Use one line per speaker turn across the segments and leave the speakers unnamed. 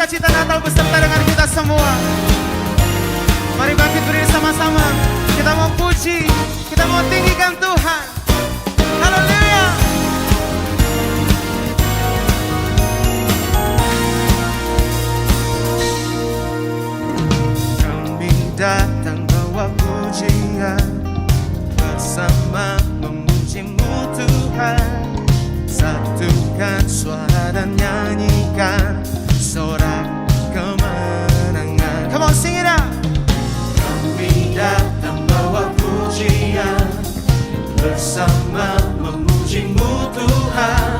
sukacita Natal beserta dengan kita semua. Mari bangkit berdiri sama-sama. Kita mau puji, kita mau tinggikan Tuhan. Haleluya. Kami datang bawa pujian, bersama memuji-Mu Tuhan. Satukan suara dan nyanyikan sorak kemenangan. Come on, sing it out. Kami datang bawa pujian, bersama memuji-Mu Tuhan.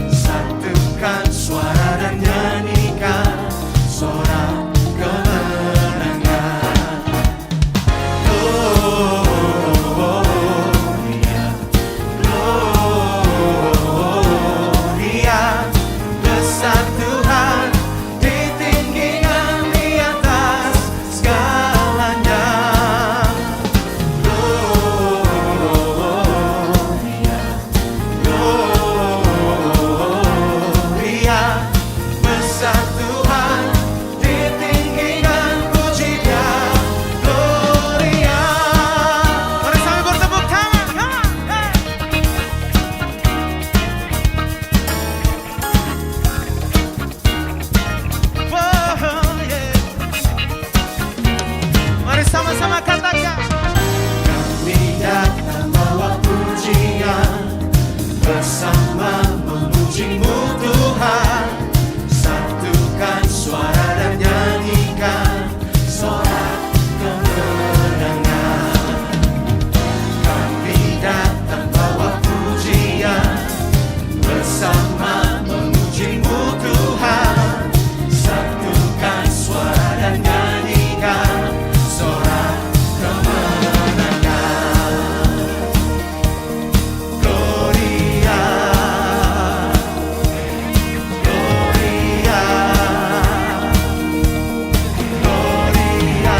Satukan suara dan nyanyikan sorak kemenangan. Gloria, Gloria, besar Tuhan, ditinggikan di atas segalanya. Gloria, Gloria, besar Tuhan, ditinggikan puji Dia. Gloria. Mari sambil bertepuk tangan, come on, hey. Whoa, yeah. Mari sama-sama katakan. Kami datang bawa pujian, bersama memuji-Mu Tuhan. Satukan suara dan nyanyikan sorak kemenangan. Kami datang bawa pujian, bersama memuji-Mu Tuhan. Satukan suara dan nyanyikan sorak kemenangan. Gloria, Gloria, Gloria.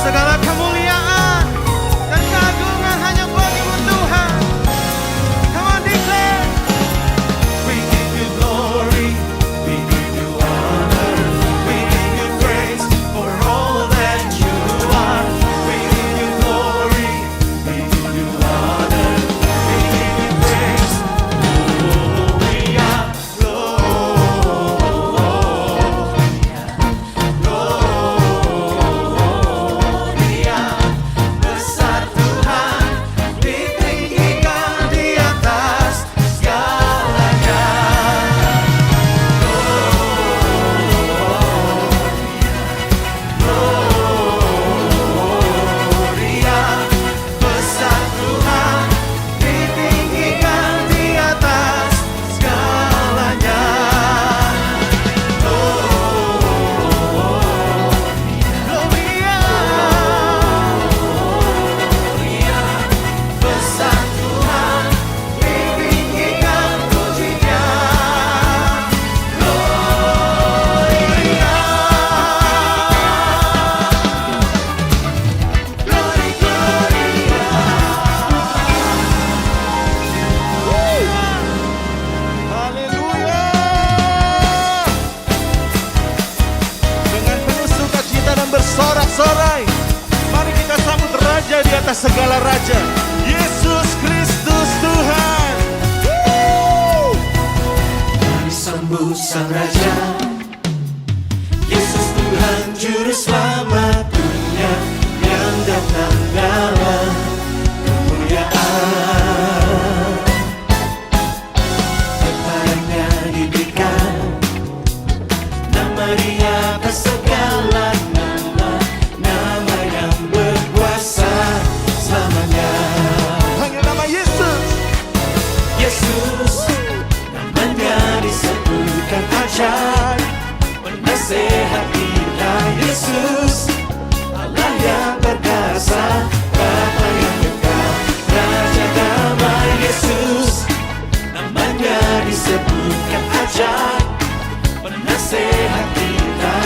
Segala kemuliaan dan keagungan hanya bagi-Mu Tuhan. Come on, declare. We give You glory, we give You honor, we give You praise for all that You are. We give You glory, we give You honor, we give You praise. Gloria, Gloria, besar Tuhan, ditinggikan di atas segalanya. Gloria, besar Tuhan, ditinggikan di atas segalanya. Gloria, besar Tuhan, ditinggikan puji Dia. Gloria, Glory, Gloria. Haleluya. Dengan penuh sukacita dan bersorak-sorai, mari kita sambut Raja di atas segala raja, Yesus Kristus Tuhan. Mari sambut Sang Raja, Yesus Tuhan Juru Selamat dunia, yang datang dalam kemuliaan. Kepadanya diberikan nama di atas segala nama, nama yang berkuasa selamanya. Panggil nama Yesus. Yesus, namanya disebutkan ajaib, penasehat kita. Yesus, Allah yang perkasa, Bapa yang dekat, Raja damai. Yesus, namanya disebutkan ajaib, penasehat kita.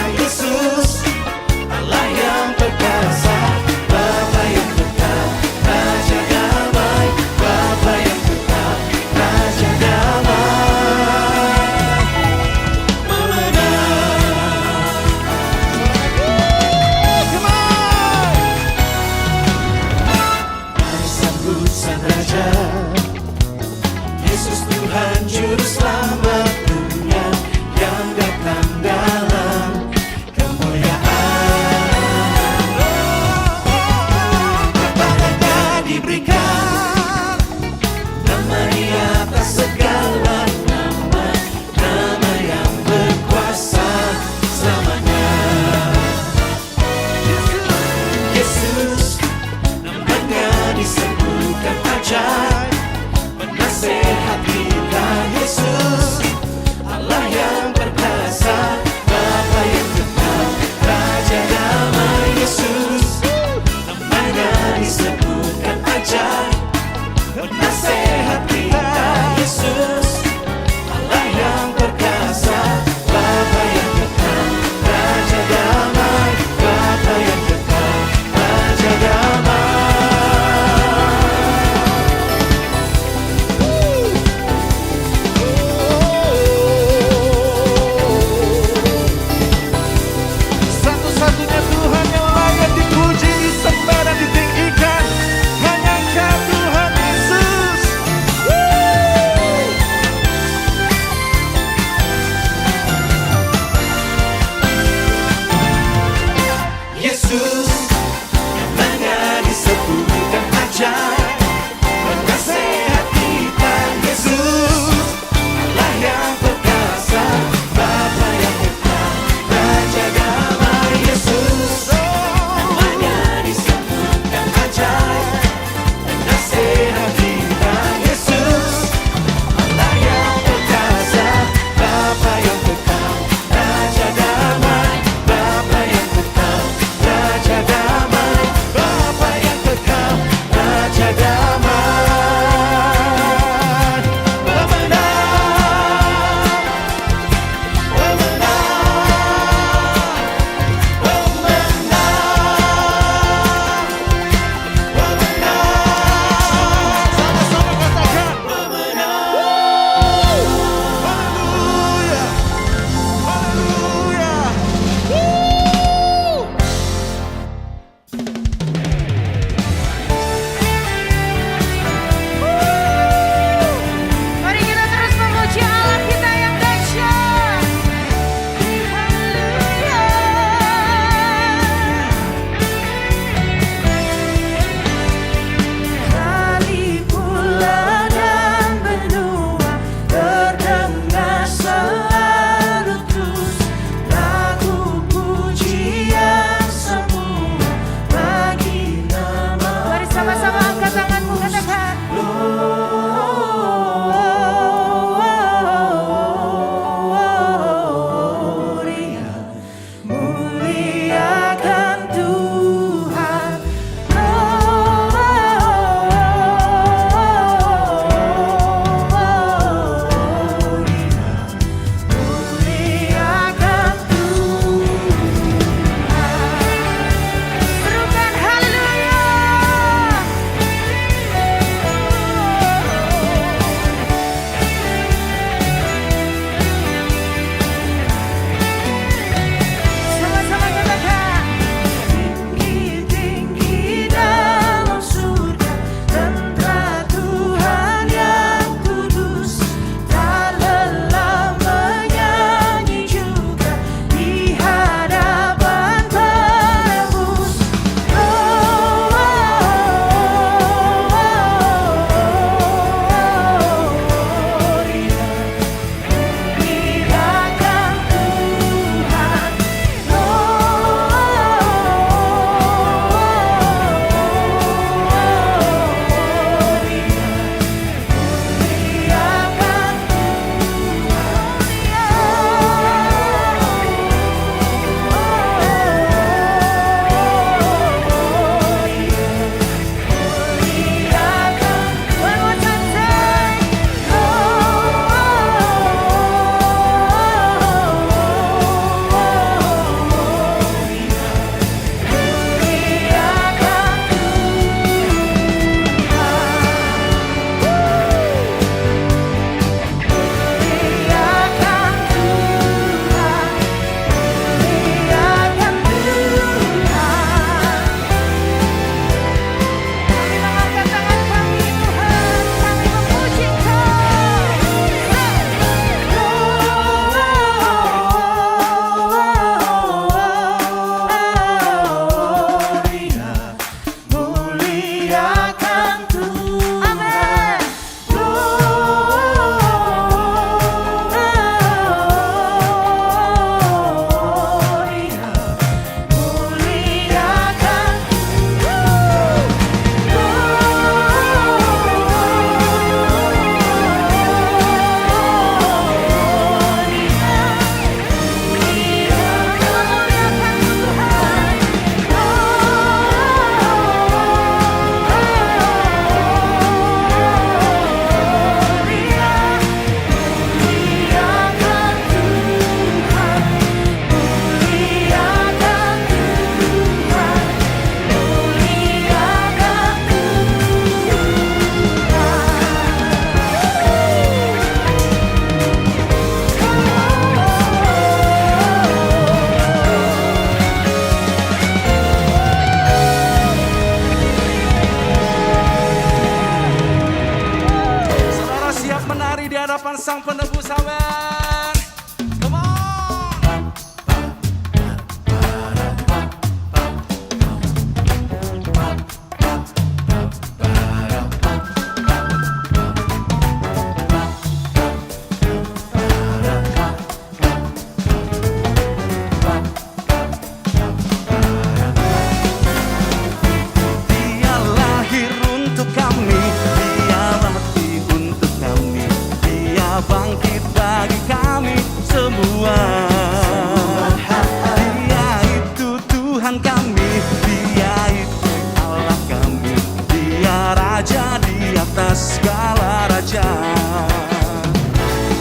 Dia itu Tuhan kami, Dia itu Allah kami, Dia Raja di atas segala raja.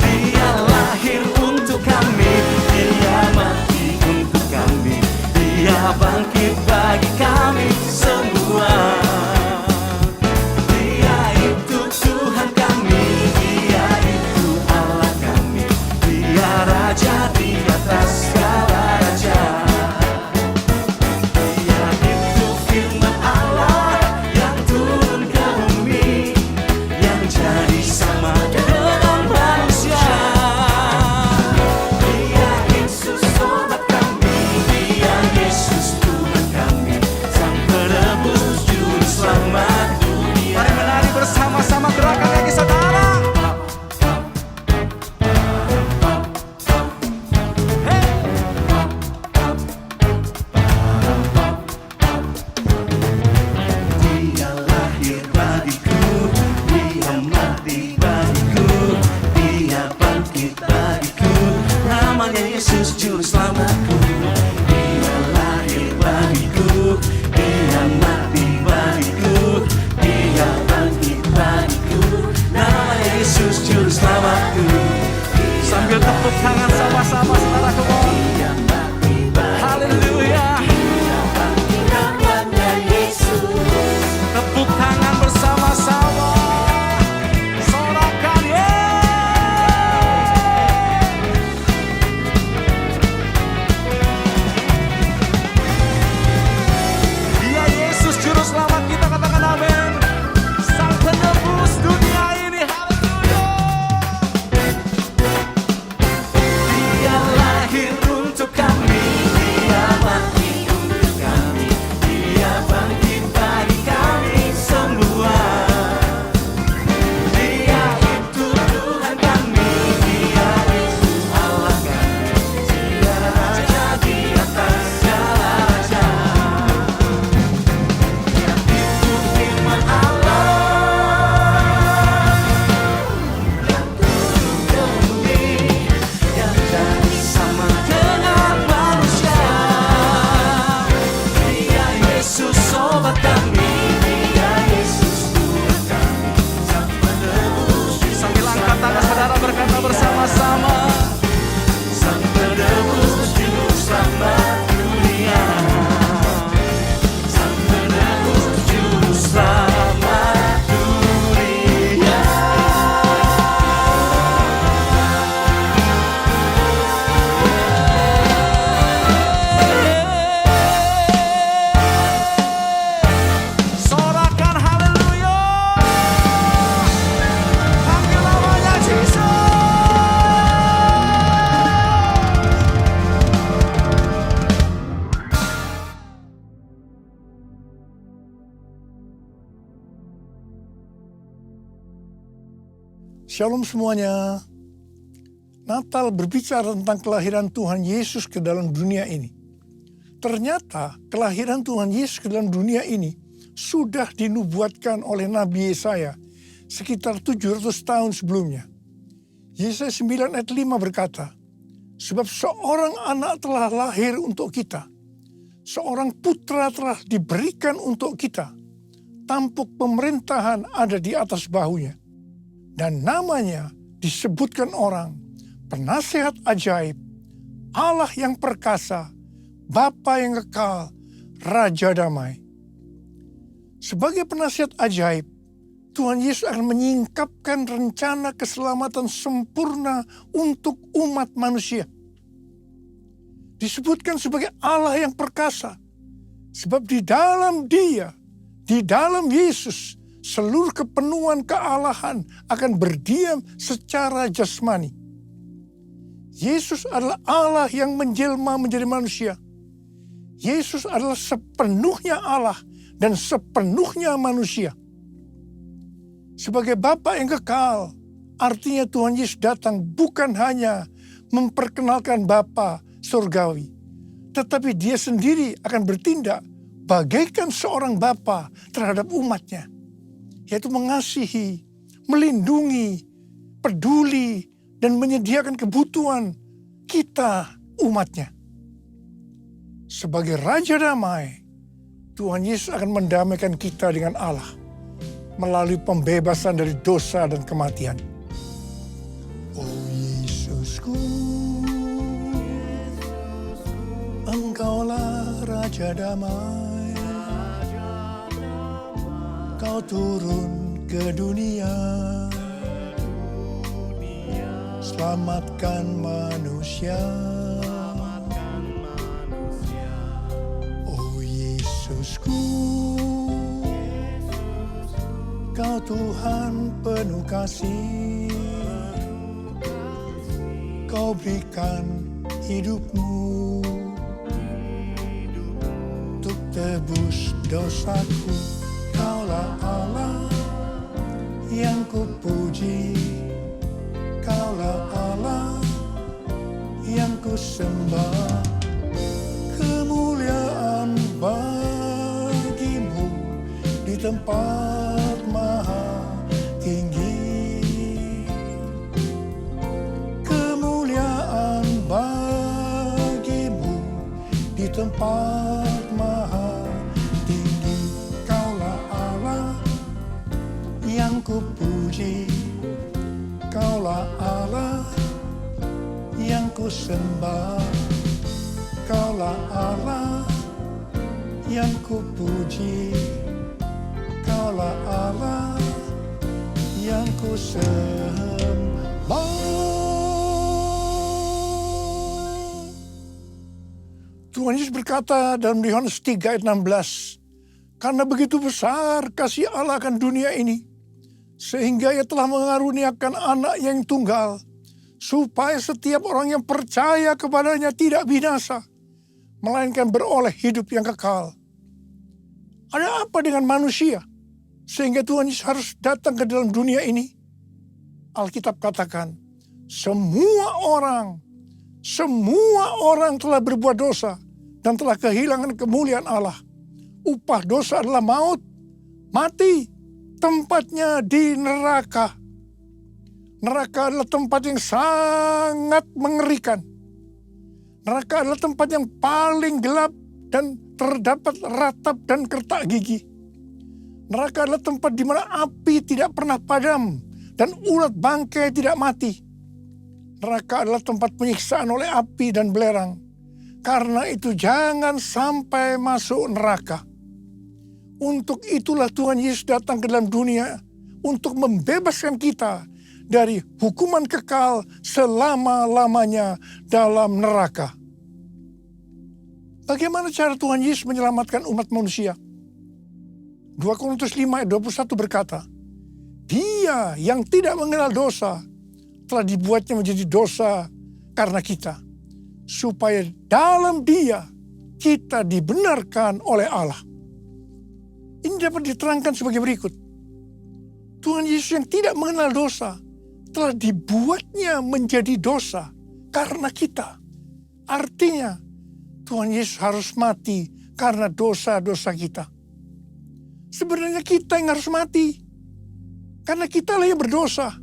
Dia lahir untuk kami, Dia mati untuk kami, Dia bangkit bagi kami semua. Dia itu Tuhan kami, Dia itu Allah kami, Dia Raja di atas segala raja. Dia itu firman Allah yang turun ke bumi, yang jadi sama dengan manusia. Dia Yesus sobat kami, Dia Yesus Tuhan kami, Sang Penebus Juru Selamat dunia. Mari menari bersama-sama, gerakan kaki saudara. Dia lahir bagiku, Dia mati bagiku, Dia bangkit bagiku, namanya Yesus Juru Selamatku. Dia lahir bagiku, Dia mati bagiku, Dia bangkit bagiku, namanya Yesus Juru Selamatku. Sambil tepuk tangan sama-sama saudara, come on. Haleluya. Tepuk tangan bersama-sama, sorakan Dia Yesus Juru Selamat kita, katakan amin. Sang Penebus dunia ini, haleluya. Dia lahir untuk kami, Dia mati untuk kami, Dia bangkit bagi kami semua. Dia itu Tuhan kami, Dia itu Allah kami, Dia Raja di atas segala raja. Dia itu firman Allah yang turun ke bumi, yang jadi sama dengan manusia. Dia Yesus sobat kami, Dia Yesus Tuhan kami, Sang Penebus. Sambil angkat tangan saudara berkata bersama-sama, Sang Penebus Juru Selamat dunia, Sang Penebus Juru Selamat dunia. Sorakan haleluya, panggil namanya Yesus.
Shalom semuanya. Natal berbicara tentang kelahiran Tuhan Yesus ke dalam dunia ini. Ternyata kelahiran Tuhan Yesus ke dalam dunia ini sudah dinubuatkan oleh Nabi Yesaya sekitar 700 tahun sebelumnya. Yesaya 9 ayat 5 berkata, sebab seorang anak telah lahir untuk kita, seorang putra telah diberikan untuk kita, tampuk pemerintahan ada di atas bahunya. Dan namanya disebutkan orang, penasihat ajaib, Allah yang perkasa, Bapa yang kekal, Raja damai. Sebagai penasihat ajaib, Tuhan Yesus akan menyingkapkan rencana keselamatan sempurna untuk umat manusia. Disebutkan sebagai Allah yang perkasa, sebab di dalam Dia, di dalam Yesus, seluruh kepenuhan kealahan akan berdiam secara jasmani. Yesus adalah Allah yang menjelma menjadi manusia. Yesus adalah sepenuhnya Allah dan sepenuhnya manusia. Sebagai Bapa yang kekal, artinya Tuhan Yesus datang bukan hanya memperkenalkan Bapa surgawi, tetapi Dia sendiri akan bertindak bagaikan seorang Bapa terhadap umatnya, yaitu mengasihi, melindungi, peduli, dan menyediakan kebutuhan kita umatnya. Sebagai Raja Damai, Tuhan Yesus akan mendamaikan kita dengan Allah melalui pembebasan dari dosa dan kematian. Oh Yesusku, Engkaulah Raja Damai, Kau turun ke dunia, selamatkan manusia. Oh Yesusku, Kau Tuhan penuh kasih, Kau berikan hidupmu untuk tebus dosaku. Kaulah Allah yang kupuji, Kaulah Allah yang kusembah. Kemuliaan bagimu di tempat maha tinggi. Kemuliaan bagimu di tempat maha tinggi. Kaulah Allah yang kupuji, Kaulah Allah yang kusembah. Kaulah Allah yang kupuji, Kaulah Allah yang kusembah. Tuhan Yesus berkata dalam Yohanes 3 ayat 16, karena begitu besar kasih Allah akan dunia ini, sehingga Ia telah mengaruniakan anak yang tunggal, supaya setiap orang yang percaya kepadanya tidak binasa, melainkan beroleh hidup yang kekal. Ada apa dengan manusia sehingga Tuhan Yesus harus datang ke dalam dunia ini? Alkitab katakan, semua orang telah berbuat dosa dan telah kehilangan kemuliaan Allah. Upah dosa adalah maut, mati, tempatnya di neraka. Neraka adalah tempat yang sangat mengerikan. Neraka adalah tempat yang paling gelap dan terdapat ratap dan kertak gigi. Neraka adalah tempat di mana api tidak pernah padam dan ulat bangkai tidak mati. Neraka adalah tempat penyiksaan oleh api dan belerang. Karena itu jangan sampai masuk neraka. Untuk itulah Tuhan Yesus datang ke dalam dunia untuk membebaskan kita dari hukuman kekal selama-lamanya dalam neraka. Bagaimana cara Tuhan Yesus menyelamatkan umat manusia? 2 Korintus 5 ayat 21 berkata, Dia yang tidak mengenal dosa telah dibuatnya menjadi dosa karena kita, supaya dalam Dia kita dibenarkan oleh Allah. Ini dapat diterangkan sebagai berikut. Tuhan Yesus yang tidak mengenal dosa telah dibuatnya menjadi dosa karena kita. Artinya Tuhan Yesus harus mati karena dosa-dosa kita. Sebenarnya kita yang harus mati karena kita lah yang berdosa.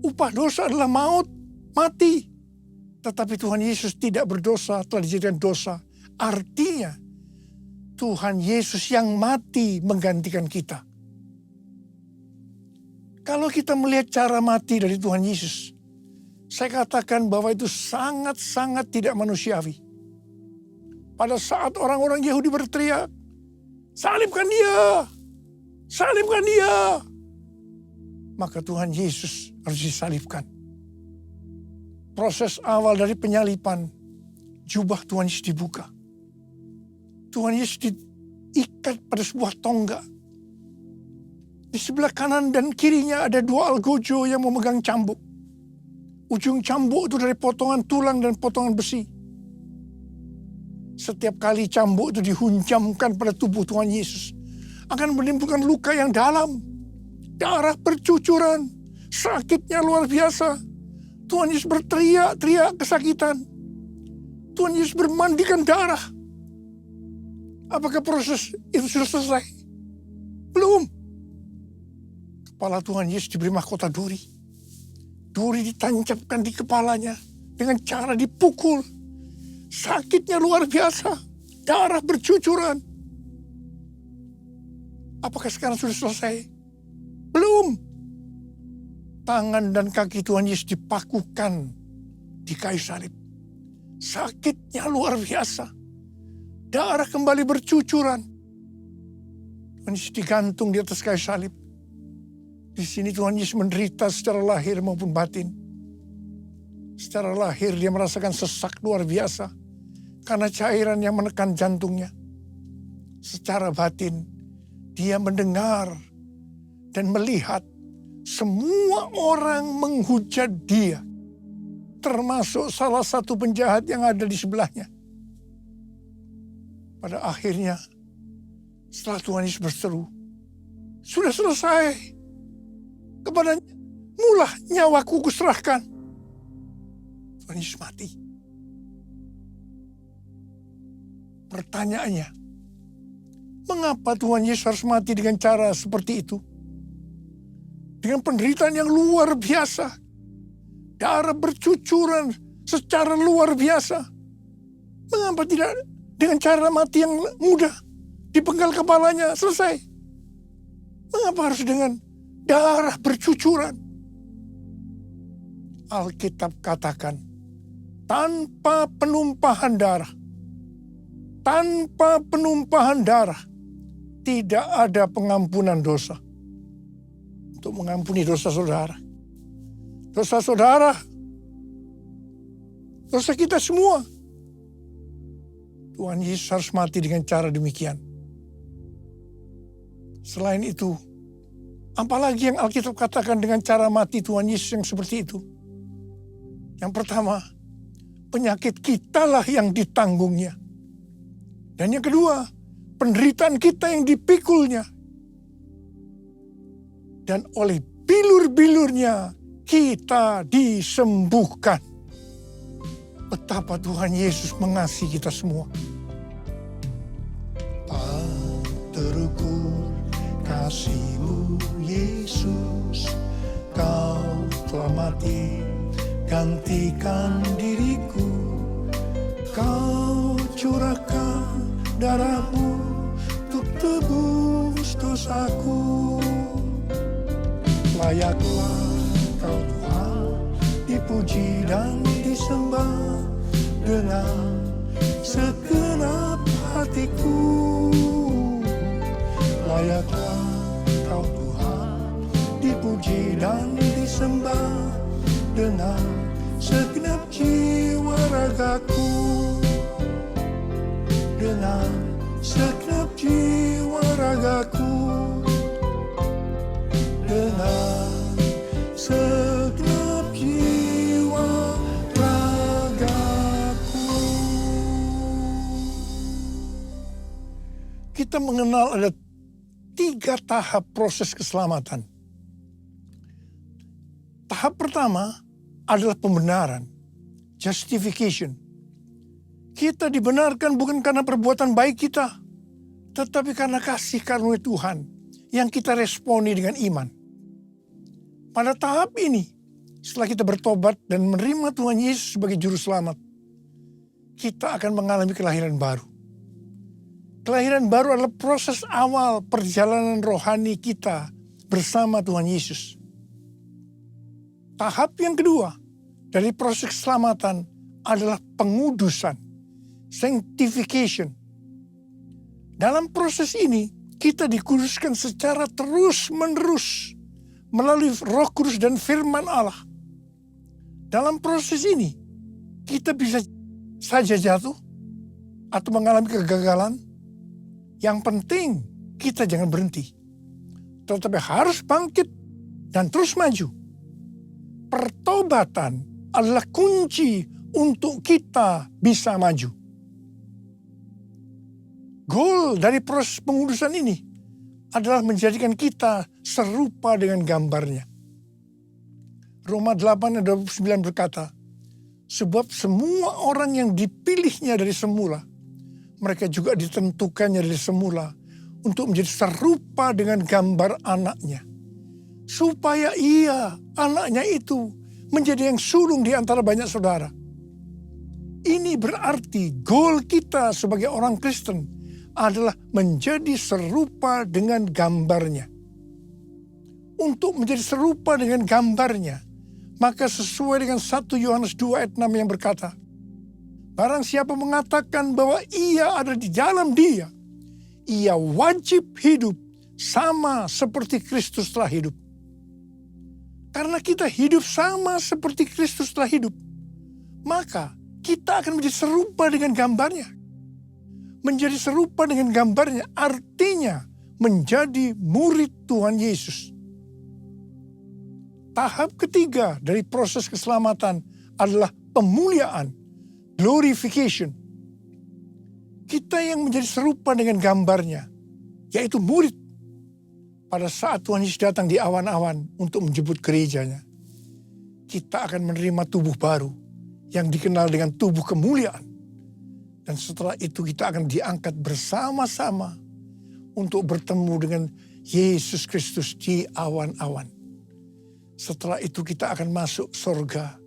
Upah dosa adalah maut, mati. Tetapi Tuhan Yesus tidak berdosa, telah dijadikan dosa. Artinya Tuhan Yesus yang mati menggantikan kita. Kalau kita melihat cara mati dari Tuhan Yesus, saya katakan bahwa itu sangat-sangat tidak manusiawi. Pada saat orang-orang Yahudi berteriak, salibkan dia, salibkan dia, maka Tuhan Yesus harus disalibkan. Proses awal dari penyalipan, jubah Tuhan Yesus dibuka. Tuhan Yesus diikat pada sebuah tonggak. Di sebelah kanan dan kirinya ada 2 algojo yang memegang cambuk. Ujung cambuk itu dari potongan tulang dan potongan besi. Setiap kali cambuk itu dihunjamkan pada tubuh Tuhan Yesus, akan menimbulkan luka yang dalam. Darah bercucuran, sakitnya luar biasa. Tuhan Yesus berteriak-teriak kesakitan. Tuhan Yesus bermandikan darah. Apakah proses itu sudah selesai? Belum. Kepala Tuhan Yesus diberi mahkota duri. Duri ditancapkan di kepalanya. dengan cara dipukul. Sakitnya luar biasa, darah bercucuran. Apakah sekarang sudah selesai? Belum. Tangan dan kaki Tuhan Yesus dipakukan di kayu salib. Sakitnya luar biasa. Darah kembali bercucuran. Tuhan Yesus digantung di atas kayu salib. Di sini Tuhan Yesus menderita secara lahir maupun batin. Secara lahir dia merasakan sesak luar biasa karena cairan yang menekan jantungnya. Secara batin dia mendengar dan melihat semua orang menghujat dia, termasuk salah satu penjahat yang ada di sebelahnya. Pada akhirnya, setelah Tuhan Yesus berseru, "Sudah selesai, kepadanya mulah nyawaku kuserahkan." Tuhan Yesus mati. Pertanyaannya, mengapa Tuhan Yesus harus mati dengan cara seperti itu? Dengan penderitaan yang luar biasa. Darah bercucuran secara luar biasa. Mengapa tidak dengan cara mati yang mudah? Dipenggal kepalanya, selesai. Mengapa harus dengan darah bercucuran? Alkitab katakan, tanpa penumpahan darah, tidak ada pengampunan dosa. Untuk mengampuni dosa saudara. Dosa saudara, dosa kita semua. Tuhan Yesus harus mati dengan cara demikian. Selain itu, apalagi yang Alkitab katakan dengan cara mati Tuhan Yesus yang seperti itu? Yang pertama, penyakit kitalah yang ditanggungnya. Dan yang kedua, penderitaan kita yang dipikulnya. Dan oleh bilur-bilurnya kita disembuhkan. Betapa Tuhan Yesus mengasihi kita semua. Tak terukur kasih-Mu Yesus, Kau telah mati gantikan diriku. Kau curahkan darah-Mu untuk tebus dosaku. Layaklah Kau Tuhan dipuji dan disembah dengan segenap hatiku. Layaklah Kau Tuhan dipuji dan disembah dengan segenap jiwa ragaku. Dengan segenap jiwa ragaku. Dengan segenap jiwa ragaku. Kita mengenal ada 3 tahap proses keselamatan. Tahap pertama adalah pembenaran, justification. Kita dibenarkan bukan karena perbuatan baik kita, tetapi karena kasih karunia Tuhan yang kita responi dengan iman. Pada tahap ini, setelah kita bertobat dan menerima Tuhan Yesus sebagai juru selamat, kita akan mengalami kelahiran baru. Kelahiran baru adalah proses awal perjalanan rohani kita bersama Tuhan Yesus. Tahap yang kedua dari proses keselamatan adalah pengudusan, sanctification. Dalam proses ini, kita dikuduskan secara terus-menerus melalui Roh Kudus dan firman Allah. Dalam proses ini, kita bisa saja jatuh atau mengalami kegagalan. Yang penting, kita jangan berhenti. Tetapi harus bangkit dan terus maju. Pertobatan adalah kunci untuk kita bisa maju. Goal dari proses pengudusan ini adalah menjadikan kita serupa dengan gambarnya. Roma 8 ayat 29 berkata, sebab semua orang yang dipilihnya dari semula, mereka juga ditentukannya dari semula untuk menjadi serupa dengan gambar anaknya. Supaya ia, anaknya itu, menjadi yang sulung di antara banyak saudara. Ini berarti goal kita sebagai orang Kristen adalah menjadi serupa dengan gambarnya. Untuk menjadi serupa dengan gambarnya, maka sesuai dengan 1 Yohanes 2 ayat 6 yang berkata, barang siapa mengatakan bahwa ia ada di dalam dia, ia wajib hidup sama seperti Kristus telah hidup. Karena kita hidup sama seperti Kristus telah hidup, maka kita akan menjadi serupa dengan gambarnya. Menjadi serupa dengan gambarnya artinya menjadi murid Tuhan Yesus. Tahap ketiga dari proses keselamatan adalah pemuliaan, glorification. Kita yang menjadi serupa dengan gambarnya, yaitu murid. Pada saat Tuhan Yesus datang di awan-awan untuk menjemput gerejanya, kita akan menerima tubuh baru yang dikenal dengan tubuh kemuliaan. Dan setelah itu kita akan diangkat bersama-sama untuk bertemu dengan Yesus Kristus di awan-awan. Setelah itu kita akan masuk surga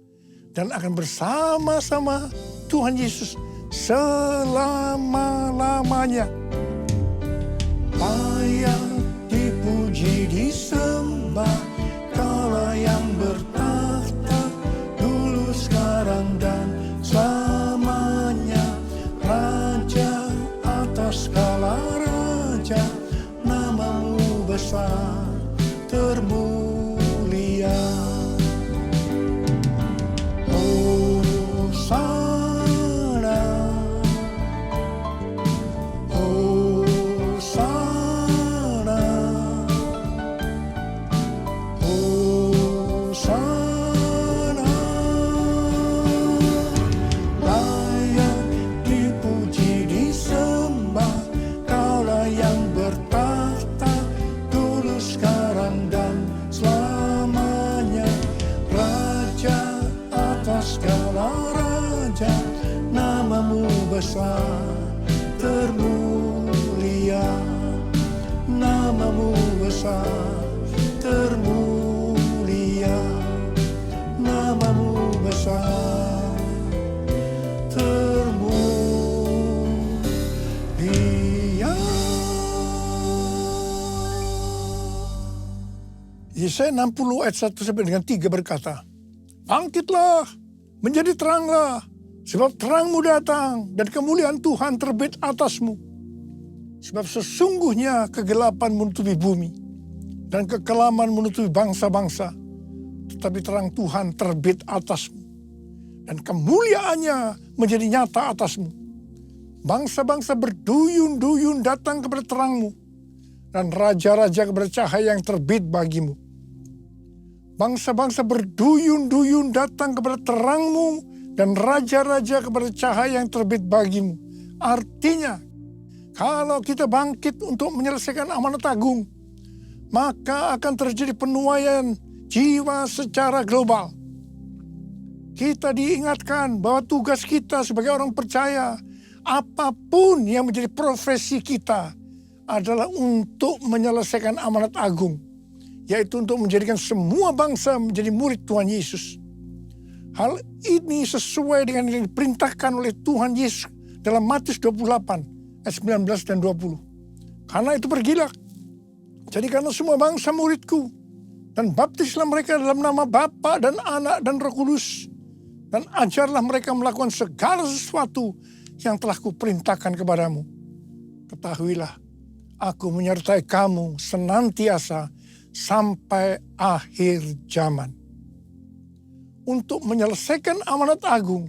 dan akan bersama-sama Tuhan Yesus selama-lamanya. Layak dipuji disembah, Kaulah yang bertakhta dulu sekarang dan selamanya. Raja atas segala raja, namamu besar termulia. Hosana, Hosana, Hosana. Layak dipuji disembah, Kaulah yang bertakhta dulu sekarang dan selamanya. Raja atas segala raja, namamu besar termulia. Namamu besar termulia. Namamu besar termulia. Yesaya 60 ayat 1 sampai dengan 3 berkata, bangkitlah, menjadi teranglah, sebab terangmu datang dan kemuliaan Tuhan terbit atasmu. Sebab sesungguhnya kegelapan menutupi bumi dan kekelaman menutupi bangsa-bangsa, tetapi terang Tuhan terbit atasmu dan kemuliaannya menjadi nyata atasmu. Bangsa-bangsa berduyun-duyun datang kepada terangmu dan raja-raja kepada cahaya yang terbit bagimu. Bangsa-bangsa berduyun-duyun datang kepada terangmu dan raja-raja kepada cahaya yang terbit bagimu. Artinya, kalau kita bangkit untuk menyelesaikan amanat agung, maka akan terjadi penuaian jiwa secara global. Kita diingatkan bahwa tugas kita sebagai orang percaya, apapun yang menjadi profesi kita, adalah untuk menyelesaikan amanat agung, yaitu untuk menjadikan semua bangsa menjadi murid Tuhan Yesus. Hal ini sesuai dengan yang diperintahkan oleh Tuhan Yesus dalam Matius 28 ayat 19 dan 20. Karena itu pergilah, jadikanlah semua bangsa muridku, dan baptislah mereka dalam nama Bapa dan Anak dan Roh Kudus, dan ajarlah mereka melakukan segala sesuatu yang telah kuperintahkan kepadamu. Ketahuilah, aku menyertai kamu senantiasa sampai akhir zaman. Untuk menyelesaikan amanat agung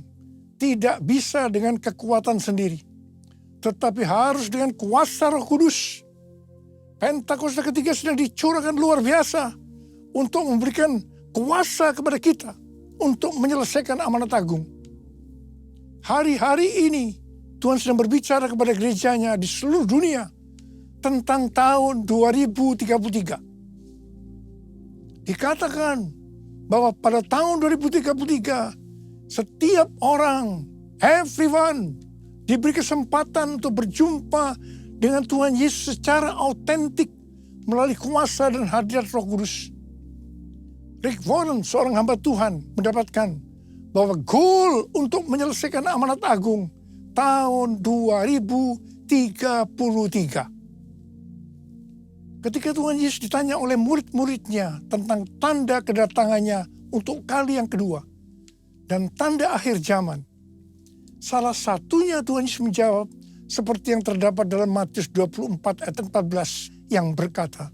tidak bisa dengan kekuatan sendiri, tetapi harus dengan kuasa Roh Kudus. Pentakosta ketiga sedang dicurahkan luar biasa untuk memberikan kuasa kepada kita untuk menyelesaikan amanat agung. Hari-hari ini Tuhan sedang berbicara kepada gerejanya di seluruh dunia tentang tahun 2033. Dikatakan bahwa pada tahun 2033 setiap orang, everyone, diberi kesempatan untuk berjumpa dengan Tuhan Yesus secara autentik melalui kuasa dan hadirat Roh Kudus. Rick Warren, seorang hamba Tuhan, mendapatkan bahwa goal untuk menyelesaikan amanat agung tahun 2033. Ketika Tuhan Yesus ditanya oleh murid-muridnya tentang tanda kedatangannya untuk kali yang kedua dan tanda akhir zaman, salah satunya Tuhan Yesus menjawab seperti yang terdapat dalam Matius 24 ayat 14 yang berkata,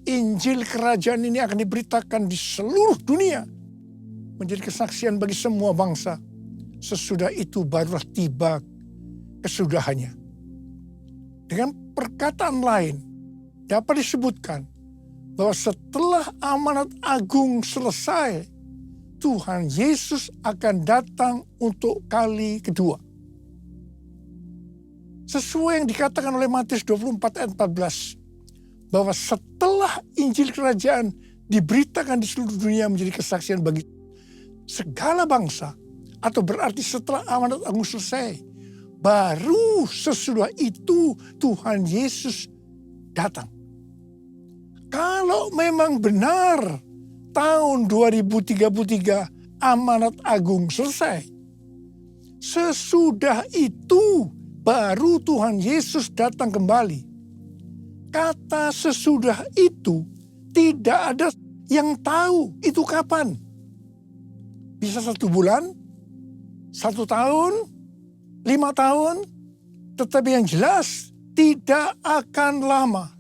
Injil kerajaan ini akan diberitakan di seluruh dunia menjadi kesaksian bagi semua bangsa. Sesudah itu barulah tiba kesudahannya. Dengan perkataan lain, dapat disebutkan bahwa setelah amanat agung selesai, Tuhan Yesus akan datang untuk kali kedua. Sesuai yang dikatakan oleh Matius 24 ayat 14, bahwa setelah Injil kerajaan diberitakan di seluruh dunia menjadi kesaksian bagi segala bangsa, atau berarti setelah amanat agung selesai, baru sesudah itu Tuhan Yesus datang. Kalau memang benar tahun 2033 amanat agung selesai, sesudah itu baru Tuhan Yesus datang kembali. Kata sesudah itu tidak ada yang tahu itu kapan. Bisa 1 bulan, 1 tahun, 5 tahun, tetapi yang jelas tidak akan lama.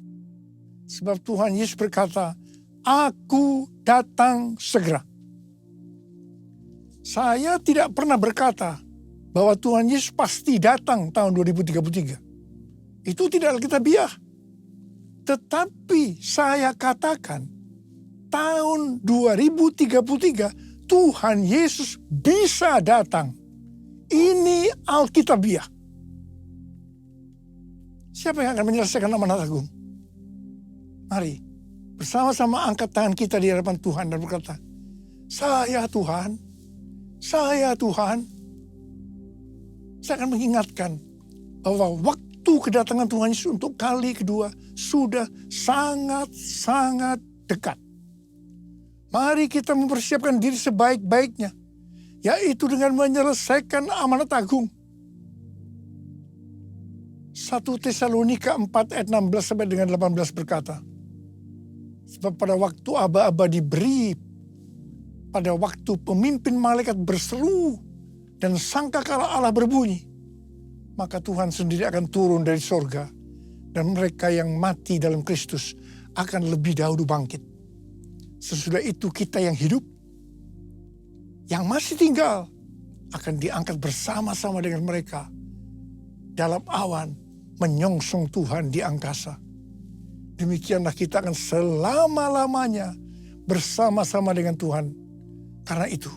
Sebab Tuhan Yesus berkata, Aku datang segera. Saya tidak pernah berkata bahwa Tuhan Yesus pasti datang tahun 2033. Itu tidak alkitabiah. Tetapi saya katakan tahun 2033 Tuhan Yesus bisa datang. Ini alkitabiah. Siapa yang akan menyelesaikan amanat agung? Mari bersama-sama angkat tangan kita di hadapan Tuhan dan berkata, Saya Tuhan, saya Tuhan. Saya akan mengingatkan bahwa waktu kedatangan Tuhan Yesus untuk kali kedua sudah sangat-sangat dekat. Mari kita mempersiapkan diri sebaik-baiknya, yaitu dengan menyelesaikan amanat agung. 1 Tesalonika 4 ayat 16 sampai dengan 18 berkata, sebab pada waktu aba-aba diberi, pada waktu pemimpin malaikat berseru dan sangkakala Allah berbunyi, maka Tuhan sendiri akan turun dari sorga dan mereka yang mati dalam Kristus akan lebih dahulu bangkit. Sesudah itu kita yang hidup, yang masih tinggal, akan diangkat bersama-sama dengan mereka dalam awan menyongsong Tuhan di angkasa. Demikianlah kita akan selama-lamanya bersama-sama dengan Tuhan. Karena itu,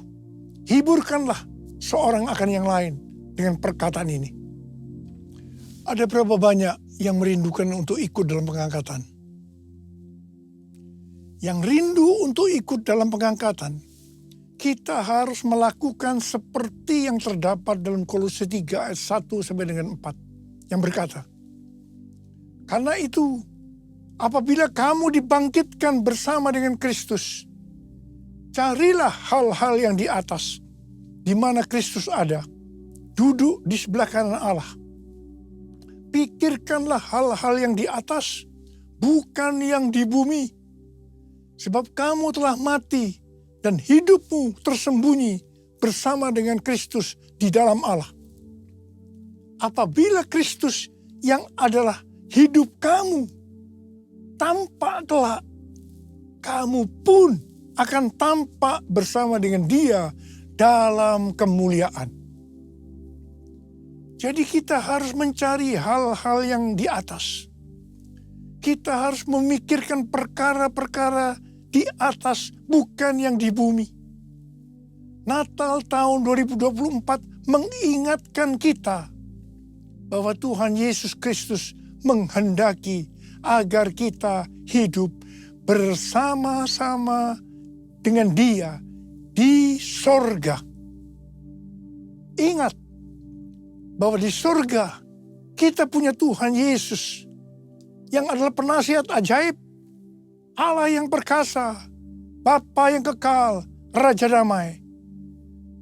hiburkanlah seorang akan yang lain dengan perkataan ini. Ada berapa banyak yang merindukan untuk ikut dalam pengangkatan? Yang rindu untuk ikut dalam pengangkatan, kita harus melakukan seperti yang terdapat dalam Kolose 3 ayat 1 sampai dengan 4 yang berkata, karena itu apabila kamu dibangkitkan bersama dengan Kristus, carilah hal-hal yang di atas, di mana Kristus ada, duduk di sebelah kanan Allah. Pikirkanlah hal-hal yang di atas, bukan yang di bumi. Sebab kamu telah mati dan hidupmu tersembunyi bersama dengan Kristus di dalam Allah. Apabila Kristus yang adalah hidup kamu tampak kelak, kamu pun akan tampak bersama dengan Dia dalam kemuliaan. Jadi kita harus mencari hal-hal yang di atas. Kita harus memikirkan perkara-perkara di atas, bukan yang di bumi. Natal tahun 2024 mengingatkan kita bahwa Tuhan Yesus Kristus menghendaki agar kita hidup bersama-sama dengan Dia di sorga. Ingat bahwa di sorga kita punya Tuhan Yesus yang adalah penasihat ajaib, Allah yang perkasa, Bapa yang kekal, Raja damai.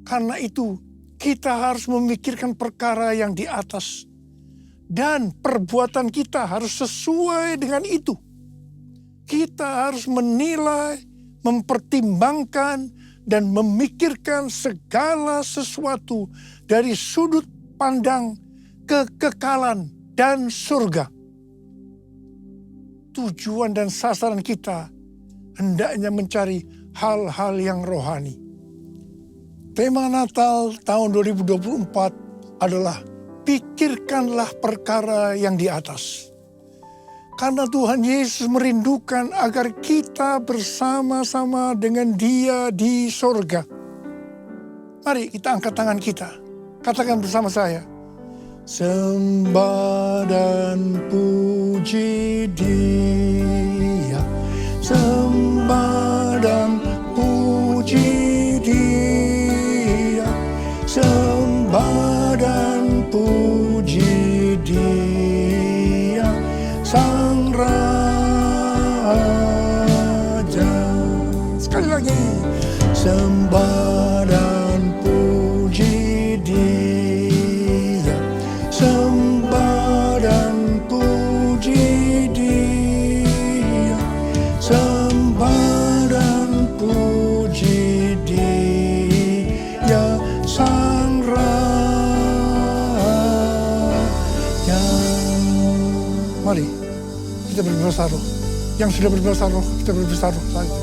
Karena itu kita harus memikirkan perkara yang di atas. Dan perbuatan kita harus sesuai dengan itu. Kita harus menilai, mempertimbangkan, dan memikirkan segala sesuatu dari sudut pandang kekekalan dan surga. Tujuan dan sasaran kita hendaknya mencari hal-hal yang rohani. Tema Natal tahun 2024 adalah pikirkanlah perkara yang di atas. Karena Tuhan Yesus merindukan agar kita bersama-sama dengan Dia di sorga. Mari kita angkat tangan kita. Katakan bersama saya. Sembah dan puji Dia. Sembah dan puji Dia. Sembah dan puji Dia. Sang Raja. Sekali lagi. Sembah dan puji Dia. Sembah dan puji Dia. Sembah dan puji Dia. Sang Raja. Mari kita berbahasa roh. Yang sudah berbahasa roh, kita berbahasa roh saja.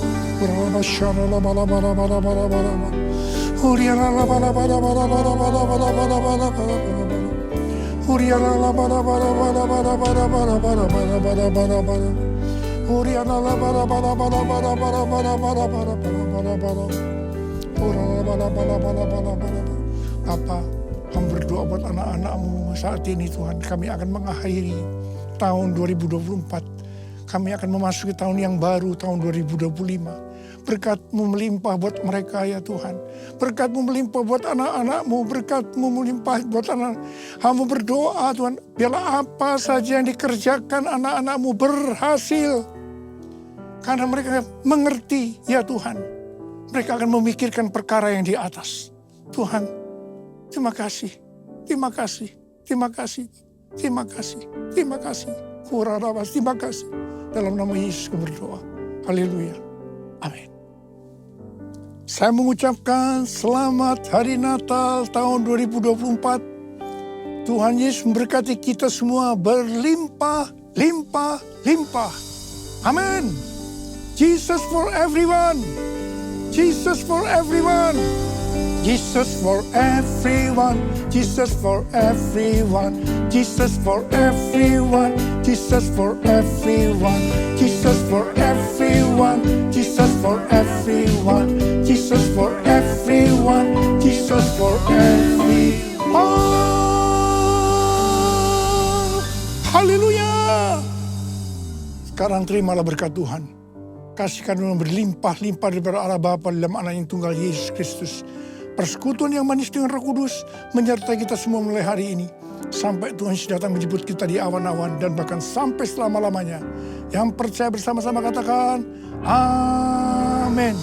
Bapa, kami berdoa buat anak-anak-Mu saat ini Tuhan. Kami akan mengakhiri tahun 2024. Kami akan memasuki tahun yang baru, tahun 2025. Berkat-Mu melimpah buat mereka ya Tuhan. Berkat-Mu melimpah buat anak-anak-Mu. Berkat-Mu melimpah buat anak. Hamba berdoa Tuhan, biarlah apa saja yang dikerjakan anak-anak-Mu berhasil. Karena mereka mengerti ya Tuhan. Mereka akan memikirkan perkara yang di atas. Tuhan, terima kasih. Terima kasih. Terima kasih. Terima kasih. Terima kasih. Terima kasih. Dalam nama Yesus kami berdoa. Haleluya. Amin. Saya mengucapkan selamat hari Natal tahun 2024. Tuhan Yesus memberkati kita semua berlimpah, limpah, limpah. Amin. Jesus for everyone. Jesus for everyone. Jesus for everyone. Jesus for everyone. Jesus for everyone. Jesus for everyone. Jesus for everyone. Jesus for everyone. Jesus for everyone. Jesus for everyone. Haleluya. Sekarang terimalah berkat Tuhan. Kasih karunia berlimpah-limpah daripada Allah Bapa dalam Anak yang tunggal Yesus Kristus. Persekutuan yang manis dengan Roh Kudus menyertai kita semua mulai hari ini. Sampai Tuhan Yesus datang menjemput kita di awan-awan dan bahkan sampai selama-lamanya. Yang percaya bersama-sama katakan, Amin.